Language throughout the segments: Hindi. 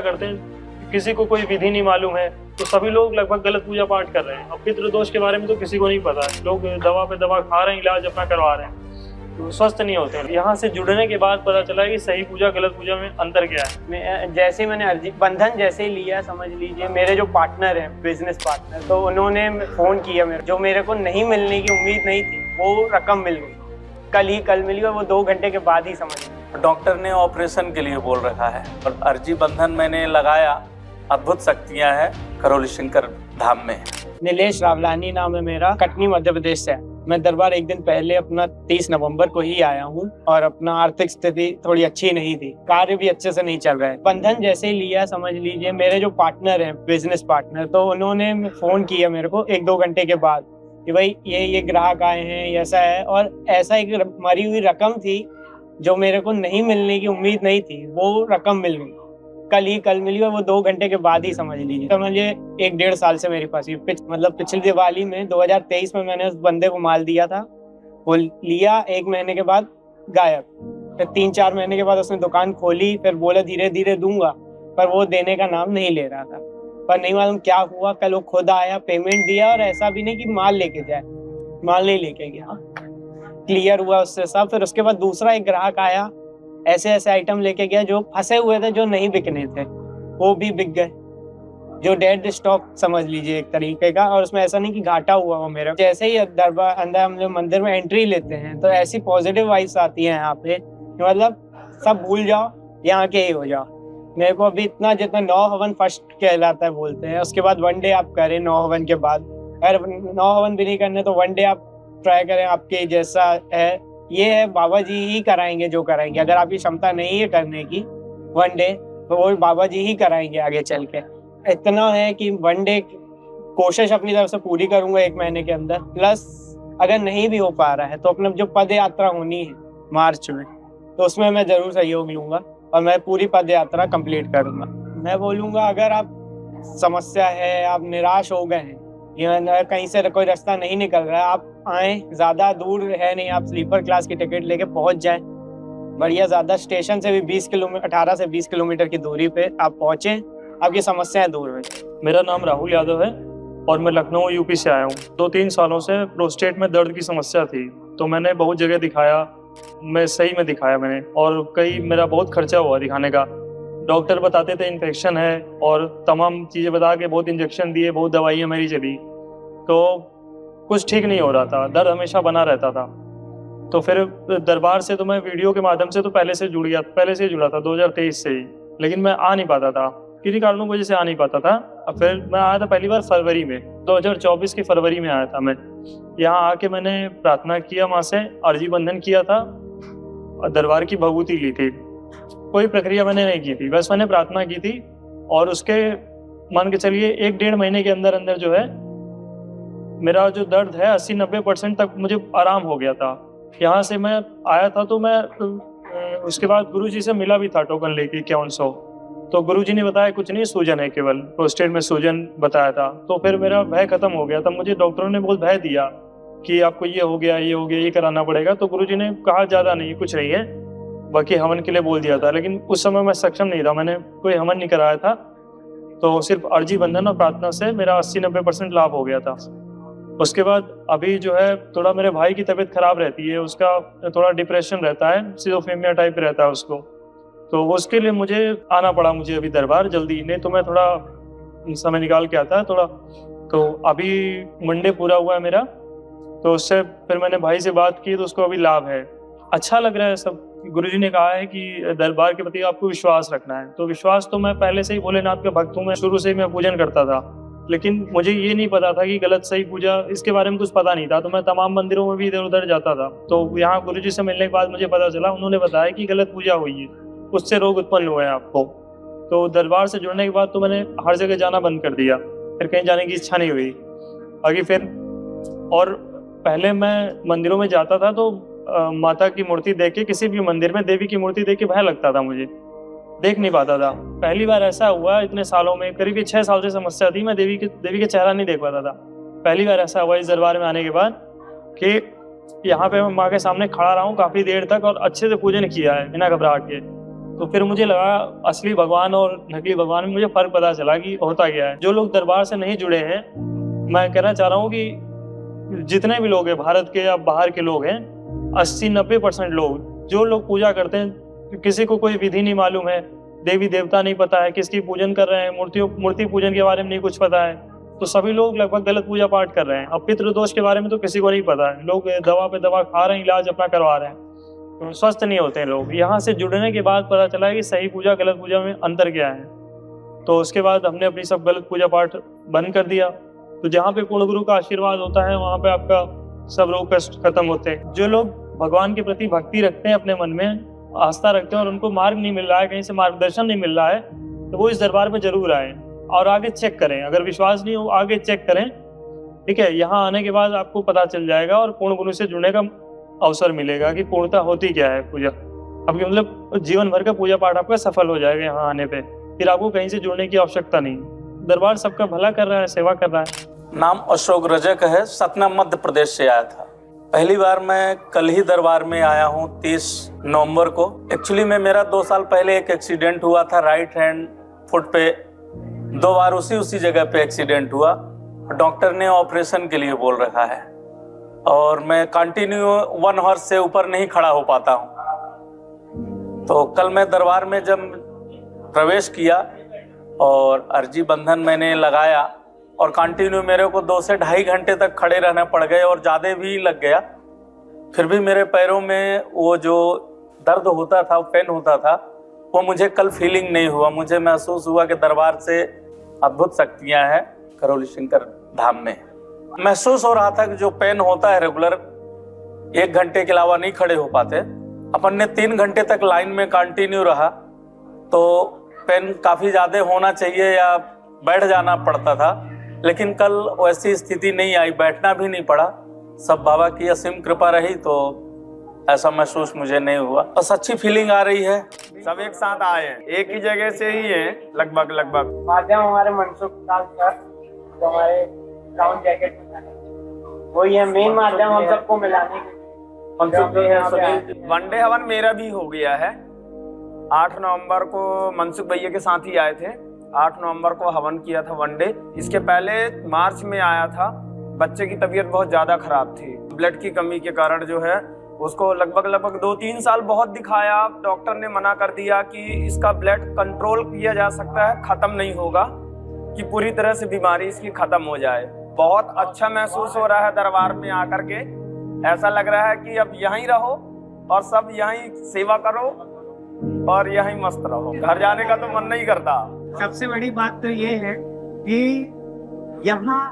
करते हैं, किसी को कोई विधि नहीं मालूम है तो सभी लोग लगभग गलत पूजा पाठ कर रहे हैं। अब पितृ दोष के बारे में तो किसी को नहीं पता है, लोग दवा पे दवा खा रहे हैं, इलाज अपना करवा रहे हैं, तो स्वस्थ नहीं होते हैं। यहाँ से जुड़ने के बाद पता चला कि सही पूजा गलत पूजा में अंतर क्या है। जैसे मैंने अर्जी बंधन जैसे ही लिया, समझ लीजिए मेरे जो पार्टनर हैं, बिजनेस पार्टनर, तो उन्होंने फोन किया मेरे, जो मेरे को नहीं मिलने की उम्मीद नहीं थी वो रकम मिल गई, कल मिली और वो 2 घंटे के बाद ही समझ गई। डॉक्टर ने ऑपरेशन के लिए बोल रखा है और अर्जी बंधन मैंने लगाया। अद्भुत शक्तियां हैं करौली शंकर धाम में। नीलेश रावलानी नाम है मेरा, कटनी मध्य प्रदेश से। मैं दरबार एक दिन पहले अपना 30 नवंबर को ही आया हूँ और अपना आर्थिक स्थिति थोड़ी अच्छी नहीं थी, कार्य भी अच्छे से नहीं चल रहा है। बंधन जैसे ही लिया, समझ लीजिए मेरे जो पार्टनर हैं, बिजनेस पार्टनर, तो उन्होंने फोन किया मेरे को 1-2 घंटे के बाद कि भाई ये ग्राहक आए हैं, ऐसा है, और ऐसा एक मरी हुई रकम थी जो मेरे को नहीं मिलने की उम्मीद नहीं थी, वो रकम मिल गई, कल मिली और वो 2 घंटे के बाद ही समझ लीजिए। तो मुझे 1-1.5 साल से मेरे पास मतलब पिछली दिवाली में 2023 में मैंने उस बंदे को माल दिया था, वो लिया, 1 महीने के बाद गायब। फिर 3-4 महीने के बाद उसने दुकान खोली, फिर बोला धीरे धीरे दूंगा, पर वो देने का नाम नहीं ले रहा था। पर नहीं मालूम क्या हुआ, कल वो खुद आया, पेमेंट दिया, और ऐसा भी नहीं कि माल लेके जाए, माल नहीं लेके गया, क्लियर हुआ उससे सब। फिर उसके बाद दूसरा एक ग्राहक आया, ऐसे आइटम लेके गया जो फंसे हुए थे, जो नहीं बिकने थे, वो भी बिक गए, जो डेड स्टॉक समझ लीजिए एक तरीके का। और उसमें ऐसा नहीं कि घाटा हुआ हो मेरा। जैसे ही दरबार अंदर हम लोग मंदिर में एंट्री लेते हैं तो ऐसी पॉजिटिव वाइब्स आती है यहाँ पे, मतलब सब भूल जाओ, यहाँ के ही हो जाओ। मेरे को अभी इतना, जितना 9 हवन फर्स्ट कहलाता है बोलते हैं, उसके बाद 1 डे आप करें 9 हवन के बाद। अगर 9 हवन भी नहीं करने तो 1 डे आप ट्राई करें, आपके जैसा है। ये है बाबा जी ही कराएंगे जो कराएंगे। अगर आपकी क्षमता नहीं है करने की 1 डे, तो वो बाबा जी ही कराएंगे आगे चल के। इतना है कि 1 डे कोशिश अपनी तरफ से पूरी करूंगा 1 महीने के अंदर। प्लस अगर नहीं भी हो पा रहा है तो अपना जो पद यात्रा होनी है मार्च में, तो उसमें मैं जरूर सहयोग लूंगा और मैं पूरी पद यात्रा कंप्लीट करूंगा। मैं बोलूंगा अगर आप समस्या है, आप निराश हो गए हैं या कहीं से कोई रास्ता नहीं निकल रहा है, आप आए, ज्यादा दूर है नहीं, आप स्लीपर क्लास की टिकट लेके पहुंच जाएं, बढ़िया, ज्यादा स्टेशन से भी 20 किलोमीटर, 18 से 20 किलोमीटर की दूरी पे आप पहुंचे, आपकी समस्याएं दूर हुई। मेरा नाम राहुल यादव है और मैं लखनऊ यूपी से आया हूँ। 2-3 सालों से प्रोस्टेट में दर्द की समस्या थी, तो मैंने बहुत जगह दिखाया, मैं सही में दिखाया मैंने, और मेरा बहुत खर्चा हुआ दिखाने का। डॉक्टर बताते थे इन्फेक्शन है और तमाम चीज़ें बता के बहुत इंजेक्शन दिए, बहुत दवाइयाँ मेरी चली, तो कुछ ठीक नहीं हो रहा था, दर्द हमेशा बना रहता था। तो फिर दरबार से तो मैं वीडियो के माध्यम से तो पहले से जुड़ा था 2023 से ही, लेकिन मैं आ नहीं पाता था, किन्हीं कारणों की वजह से आ नहीं पाता था। अब फिर मैं आया था पहली बार फरवरी में, 2024 की फरवरी में आया था मैं। यहाँ आके मैंने प्रार्थना किया, माँ से अर्जी बंधन किया था और दरबार की भभूति ली थी। कोई प्रक्रिया मैंने नहीं की थी, बस मैंने प्रार्थना की थी और उसके मान के चलिए 1-1.5 महीने के अंदर अंदर जो है मेरा जो दर्द है 80-90% तक मुझे आराम हो गया था। यहाँ से मैं आया था तो मैं उसके बाद गुरुजी से मिला भी था टोकन लेके 5100, तो गुरुजी ने बताया कुछ नहीं, सूजन है, केवल प्रोस्टेट में सूजन बताया था। तो फिर मेरा भय खत्म हो गया था। मुझे डॉक्टरों ने बहुत भय दिया कि आपको ये हो गया, ये कराना पड़ेगा, तो गुरुजी ने कहा ज़्यादा नहीं, कुछ नहीं है, बाकी हवन के लिए बोल दिया था। लेकिन उस समय मैं सक्षम नहीं था, मैंने कोई हवन नहीं कराया था, तो सिर्फ अर्जी बंधन और प्रार्थना से मेरा 80-90% लाभ हो गया था। उसके बाद अभी जो है थोड़ा मेरे भाई की तबीयत खराब रहती है, उसका थोड़ा डिप्रेशन रहता है, सिजोफ्रेनिया टाइप रहता है उसको, तो उसके लिए मुझे आना पड़ा अभी दरबार जल्दी, नहीं तो मैं थोड़ा समय निकाल के आता थोड़ा। तो अभी मंडे पूरा हुआ है मेरा, तो उससे फिर मैंने भाई से बात की तो उसको अभी लाभ है, अच्छा लग रहा है सब। गुरुजी ने कहा है कि दरबार के प्रति आपको विश्वास रखना है, तो विश्वास तो मैं पहले से ही भोलेनाथ का भक्त हूँ, मैं शुरू से ही मैं पूजन करता था, लेकिन मुझे ये नहीं पता था कि गलत सही पूजा, इसके बारे में कुछ पता नहीं था। तो मैं तमाम मंदिरों में भी इधर उधर जाता था, तो यहाँ गुरुजी से मिलने के बाद मुझे पता चला, उन्होंने बताया कि गलत पूजा हुई है, उससे रोग उत्पन्न हुए हैं आपको। तो दरबार से जुड़ने के बाद तो मैंने हर जगह जाना बंद कर दिया, फिर कहीं जाने की इच्छा नहीं हुई आगे फिर। और पहले मैं मंदिरों में जाता था तो माता की मूर्ति देख के, किसी भी मंदिर में देवी की मूर्ति देख के भय लगता था, मुझे देख नहीं पाता था। पहली बार ऐसा हुआ इतने सालों में, करीब 6 साल से समस्या थी, मैं देवी के चेहरा नहीं देख पाता था। पहली बार ऐसा हुआ इस दरबार में आने के बाद कि यहाँ पे मैं माँ के सामने खड़ा रहा हूँ काफ़ी देर तक और अच्छे से पूजन किया है बिना घबराहट के। तो फिर मुझे लगा असली भगवान और नकली भगवान में मुझे फर्क पता चला कि होता क्या है। जो लोग दरबार से नहीं जुड़े हैं, मैं कहना चाह रहा हूँ कि जितने भी लोग हैं भारत के या बाहर के लोग हैं, 80-90% लोग, जो लोग पूजा करते हैं, किसी को कोई विधि नहीं मालूम है, देवी देवता नहीं पता है, किसकी पूजन कर रहे हैं, मूर्ति पूजन के बारे में नहीं कुछ पता है, तो सभी लोग लगभग गलत पूजा पाठ कर रहे हैं। अब पितृदोष के बारे में तो किसी को नहीं पता है, लोग दवा पे दवा खा रहे हैं, इलाज अपना करवा रहे हैं, तो स्वस्थ नहीं होते हैं लोग। यहाँ से जुड़ने के बाद पता चला कि सही पूजा गलत पूजा में अंतर क्या है। तो उसके बाद हमने अपनी सब गलत पूजा पाठ बंद कर दिया। तो जहाँ पे पूर्ण गुरु का आशीर्वाद होता है, वहाँ पे आपका सब रोग कष्ट खत्म होते हैं। जो लोग भगवान के प्रति भक्ति रखते हैं, अपने मन में आस्था रखते हैं और उनको मार्ग नहीं मिल रहा है, कहीं से मार्गदर्शन नहीं मिल रहा है, तो वो इस दरबार में जरूर आए और आगे चेक करें। अगर विश्वास नहीं हो, आगे चेक करें, ठीक है। यहाँ आने के बाद आपको पता चल जाएगा और पूर्ण गुरु से जुड़ने का अवसर मिलेगा कि पूर्णता होती क्या है पूजा। आपके मतलब जीवन भर का पूजा पाठ आपका सफल हो जाएगा यहाँ आने पे, फिर आपको कहीं से जुड़ने की आवश्यकता नहीं। दरबार सबका भला कर रहा है, सेवा कर रहा है। नाम अशोक रजक है, सतना मध्य प्रदेश से आया था। पहली बार मैं कल ही दरबार में आया हूँ 30 नवंबर को। एक्चुअली में मेरा 2 साल पहले एक एक्सीडेंट हुआ था, राइट हैंड फुट पे 2 बार उसी जगह पे एक्सीडेंट हुआ। डॉक्टर ने ऑपरेशन के लिए बोल रखा है और मैं कंटिन्यू 1 आवर से ऊपर नहीं खड़ा हो पाता हूँ। तो कल मैं दरबार में जब प्रवेश किया और अर्जी बंधन मैंने लगाया और कंटिन्यू मेरे को 2 से ढाई घंटे तक खड़े रहना पड़ गए और ज़्यादा भी लग गया। फिर भी मेरे पैरों में वो जो दर्द होता था, पेन होता था, वो मुझे कल फीलिंग नहीं हुआ। मुझे महसूस हुआ कि दरबार से अद्भुत शक्तियाँ हैं करौली शंकर धाम में। महसूस हो रहा था कि जो पेन होता है रेगुलर, 1 घंटे के अलावा नहीं खड़े हो पाते। अपन ने 3 घंटे तक लाइन में कंटिन्यू रहा तो पेन काफ़ी ज़्यादा होना चाहिए या बैठ जाना पड़ता था, लेकिन कल वैसी स्थिति नहीं आई, बैठना भी नहीं पड़ा। सब बाबा की असीम कृपा रही तो ऐसा महसूस मुझे नहीं हुआ। बस अच्छी फीलिंग आ रही है। सब एक साथ आए हैं, एक ही जगह से ही हैं लगभग। माध्यम हमारे मनसुख सर जो हमारे ब्राउन जैकेट वही है मेन माध्यम हम सबको मिलाने के। वनडे हवन मेरा भी हो गया है। 8 नवंबर को मनसुख भैया के साथ ही आए थे। 8 नवंबर को हवन किया था वनडे। इसके पहले मार्च में आया था। बच्चे की तबीयत बहुत ज्यादा खराब थी, ब्लड की कमी के कारण जो है उसको लगभग 2-3 साल बहुत दिखाया। डॉक्टर ने मना कर दिया कि इसका ब्लड कंट्रोल किया जा सकता है, खत्म नहीं होगा, कि पूरी तरह से बीमारी इसकी खत्म हो जाए। बहुत अच्छा महसूस हो रहा है दरबार में आकर के। ऐसा लग रहा है कि अब यहीं रहो और सब यहीं सेवा करो और यहीं मस्त रहो। घर जाने का तो मन नहीं करता। सबसे बड़ी बात तो ये है कि यहाँ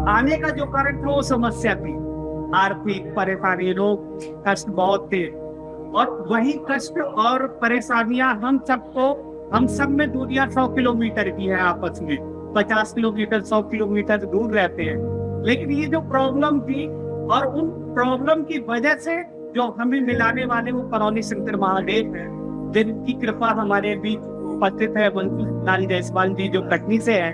आने का जो कारण था वो समस्या थी, आर्थिक परेशानी, लोग कष्ट बहुत थे और वही कष्ट और परेशानियां हम सब में दूरियां 100 किलोमीटर की है आपस में, 50 किलोमीटर 100 किलोमीटर दूर रहते हैं। लेकिन ये जो प्रॉब्लम थी और उन प्रॉब्लम की वजह से जो हमें मिलाने वाले वो करौली शंकर महादेव है, जिनकी कृपा हमारे बीच उपस्थित है। मनसुख लाल जायसवाल जी जो कटनी से हैं,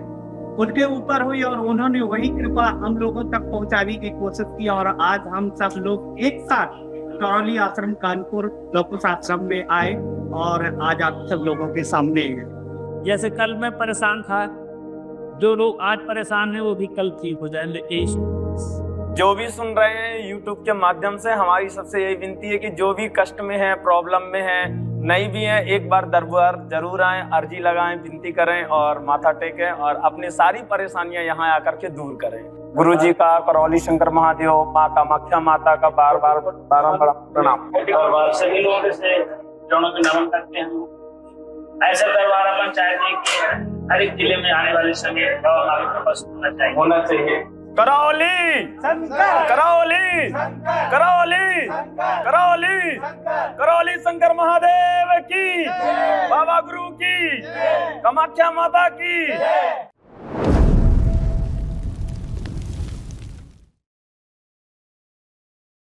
उनके ऊपर हुई और उन्होंने वही कृपा हम लोगों तक पहुंचाने की कोशिश की और आज हम सब लोग एक साथ करौली आश्रम कानपुर लोकुश आश्रम में आए और आज आप सब लोगों के सामने हैं। जैसे कल मैं परेशान था, जो लोग आज परेशान हैं वो भी कल ठीक हो जाएंगे। जो भी सुन रहे हैं यूट्यूब के माध्यम से, हमारी सबसे यही विनती है कि जो भी कष्ट में है, प्रॉब्लम में है, नहीं भी है, एक बार दरबार जरूर आएं, अर्जी लगाएं, विनती करें और माथा टेकें और अपनी सारी परेशानियां यहाँ आकर के दूर करें। गुरुजी का, करौली शंकर महादेव, माँ कामाख्या माता का बार बार प्रणाम। और सभी लोग से दोनों के नमन करते हैं। ऐसा दरबार अपन चाहते हैं कि हर एक जिले में आने वाले समय होना चाहिए। करौली करौली करौली करौली करौली शंकर महादेव की, बाबा गुरु की, कामाख्या माता की।